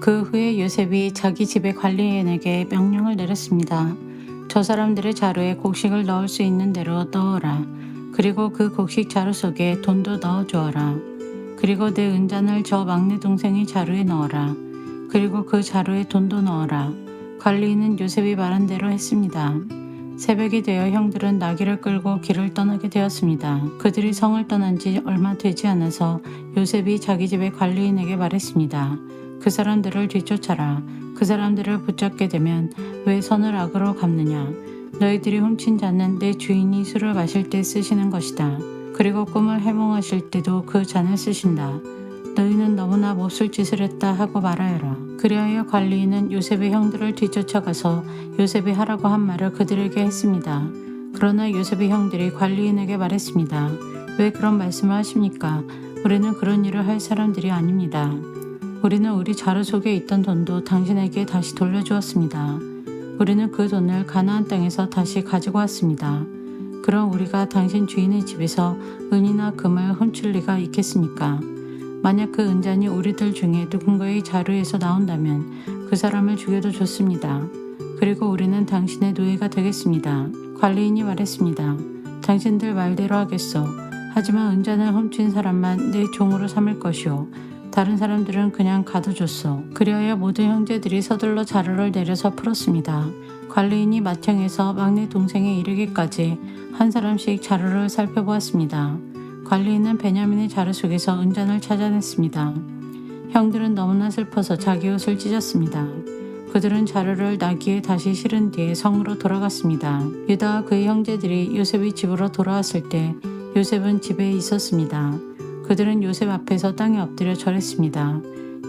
그 후에 요셉이 자기 집의 관리인에게 명령을 내렸습니다. 저 사람들의 자루에 곡식을 넣을 수 있는 대로 넣어라. 그리고 그 곡식 자루 속에 돈도 넣어 주어라. 그리고 내 은잔을 저 막내 동생의 자루에 넣어라. 그리고 그 자루에 돈도 넣어라. 관리인은 요셉이 말한 대로 했습니다. 새벽이 되어 형들은 나귀를 끌고 길을 떠나게 되었습니다. 그들이 성을 떠난 지 얼마 되지 않아서 요셉이 자기 집의 관리인에게 말했습니다. 그 사람들을 뒤쫓아라. 그 사람들을 붙잡게 되면 왜 선을 악으로 갚느냐. 너희들이 훔친 잔은 내 주인이 술을 마실 때 쓰시는 것이다. 그리고 꿈을 해몽하실 때도 그 잔을 쓰신다. 너희는 너무나 몹쓸 짓을 했다 하고 말하여라. 그리하여 관리인은 요셉의 형들을 뒤쫓아가서 요셉이 하라고 한 말을 그들에게 했습니다. 그러나 요셉의 형들이 관리인에게 말했습니다. 왜 그런 말씀을 하십니까? 우리는 그런 일을 할 사람들이 아닙니다. 우리는 우리 자루 속에 있던 돈도 당신에게 다시 돌려주었습니다. 우리는 그 돈을 가나안 땅에서 다시 가지고 왔습니다. 그럼 우리가 당신 주인의 집에서 은이나 금을 훔칠 리가 있겠습니까? 만약 그 은잔이 우리들 중에 누군가의 자루에서 나온다면 그 사람을 죽여도 좋습니다. 그리고 우리는 당신의 노예가 되겠습니다. 관리인이 말했습니다. 당신들 말대로 하겠소. 하지만 은잔을 훔친 사람만 내 종으로 삼을 것이오. 다른 사람들은 그냥 가둬줬소. 그리하여 모든 형제들이 서둘러 자루를 내려서 풀었습니다. 관리인이 맏형에서 막내 동생에 이르기까지 한 사람씩 자루를 살펴보았습니다. 관리인은 베냐민의 자루 속에서 은잔을 찾아냈습니다. 형들은 너무나 슬퍼서 자기 옷을 찢었습니다. 그들은 자루를 나귀에 다시 실은 뒤에 성으로 돌아갔습니다. 유다와 그의 형제들이 요셉의 집으로 돌아왔을 때 요셉은 집에 있었습니다. 그들은 요셉 앞에서 땅에 엎드려 절했습니다.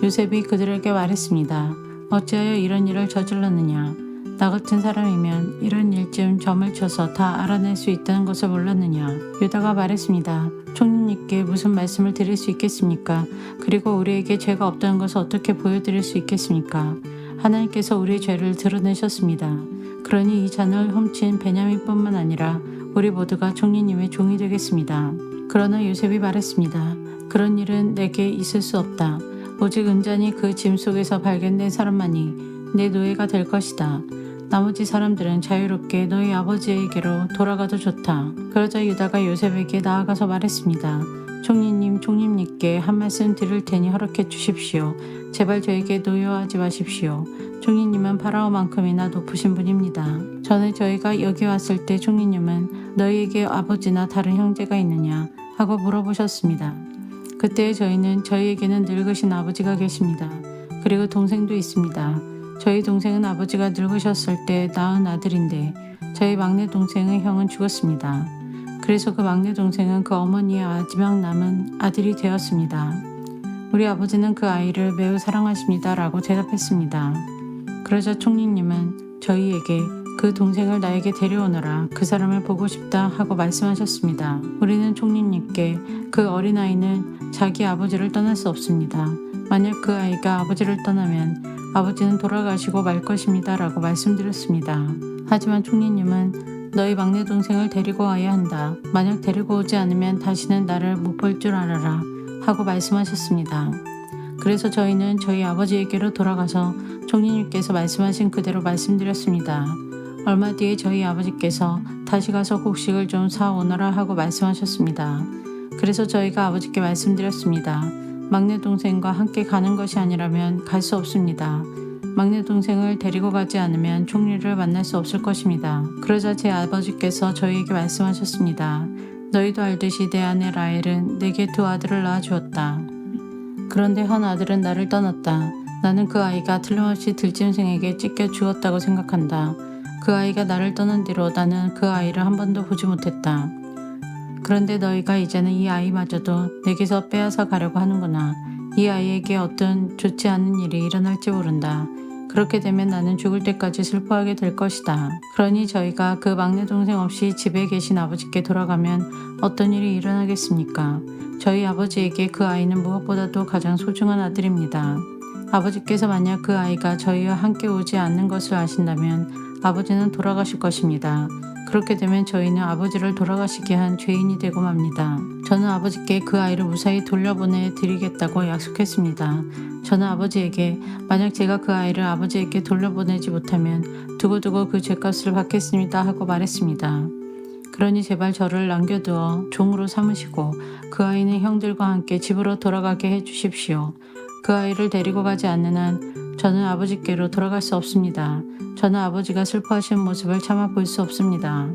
요셉이 그들에게 말했습니다. 어찌하여 이런 일을 저질렀느냐? 나 같은 사람이면 이런 일쯤 점을 쳐서 다 알아낼 수 있다는 것을 몰랐느냐? 유다가 말했습니다. 총리님께 무슨 말씀을 드릴 수 있겠습니까? 그리고 우리에게 죄가 없다는 것을 어떻게 보여드릴 수 있겠습니까? 하나님께서 우리의 죄를 드러내셨습니다. 그러니 이 잔을 훔친 베냐민뿐만 아니라 우리 모두가 총리님의 종이 되겠습니다. 그러나 요셉이 말했습니다. 그런 일은 내게 있을 수 없다. 오직 은잔이 그 짐 속에서 발견된 사람만이 내 노예가 될 것이다. 나머지 사람들은 자유롭게 너희 아버지에게로 돌아가도 좋다. 그러자 유다가 요셉에게 나아가서 말했습니다. 총리님께 한 말씀 드릴 테니 허락해 주십시오. 제발 저에게 노여워하지 마십시오. 총리님은 파라오만큼이나 높으신 분입니다. 전에 저희가 여기 왔을 때 총리님은 너희에게 아버지나 다른 형제가 있느냐 하고 물어보셨습니다. 그때 저희에게는 늙으신 아버지가 계십니다. 그리고 동생도 있습니다. 저희 동생은 아버지가 늙으셨을 때 낳은 아들인데 저희 막내 동생의 형은 죽었습니다. 그래서 그 막내 동생은 그 어머니의 마지막 남은 아들이 되었습니다. 우리 아버지는 그 아이를 매우 사랑하십니다 라고 대답했습니다. 그러자 총리님은 저희에게 그 동생을 나에게 데려오너라. 그 사람을 보고 싶다 하고 말씀하셨습니다. 우리는 총리님께 그 어린아이는 자기 아버지를 떠날 수 없습니다. 만약 그 아이가 아버지를 떠나면 아버지는 돌아가시고 말 것입니다 라고 말씀드렸습니다. 하지만 총리님은 너희 막내 동생을 데리고 와야 한다. 만약 데리고 오지 않으면 다시는 나를 못 볼 줄 알아라 하고 말씀하셨습니다. 그래서 저희는 저희 아버지에게로 돌아가서 총리님께서 말씀하신 그대로 말씀드렸습니다. 얼마 뒤에 저희 아버지께서 다시 가서 곡식을 좀 사오너라 하고 말씀하셨습니다. 그래서 저희가 아버지께 말씀드렸습니다. 막내 동생과 함께 가는 것이 아니라면 갈 수 없습니다. 막내 동생을 데리고 가지 않으면 총리를 만날 수 없을 것입니다. 그러자 제 아버지께서 저희에게 말씀하셨습니다. 너희도 알듯이 내 아내 라헬은 내게 두 아들을 낳아주었다. 그런데 한 아들은 나를 떠났다. 나는 그 아이가 틀림없이 들짐승에게 찢겨 죽었다고 생각한다. 그 아이가 나를 떠난 뒤로 나는 그 아이를 한 번도 보지 못했다. 그런데 너희가 이제는 이 아이마저도 내게서 빼앗아 가려고 하는구나. 이 아이에게 어떤 좋지 않은 일이 일어날지 모른다. 그렇게 되면 나는 죽을 때까지 슬퍼하게 될 것이다. 그러니 저희가 그 막내 동생 없이 집에 계신 아버지께 돌아가면 어떤 일이 일어나겠습니까? 저희 아버지에게 그 아이는 무엇보다도 가장 소중한 아들입니다. 아버지께서 만약 그 아이가 저희와 함께 오지 않는 것을 아신다면 아버지는 돌아가실 것입니다. 그렇게 되면 저희는 아버지를 돌아가시게 한 죄인이 되고 맙니다. 저는 아버지께 그 아이를 무사히 돌려보내 드리겠다고 약속했습니다. 저는 아버지에게 만약 제가 그 아이를 아버지에게 돌려보내지 못하면 두고두고 그 죄값을 받겠습니다 하고 말했습니다. 그러니 제발 저를 남겨두어 종으로 삼으시고 그 아이는 형들과 함께 집으로 돌아가게 해주십시오. 그 아이를 데리고 가지 않는 한 저는 아버지께로 돌아갈 수 없습니다. 저는 아버지가 슬퍼하시는 모습을 차마 볼 수 없습니다.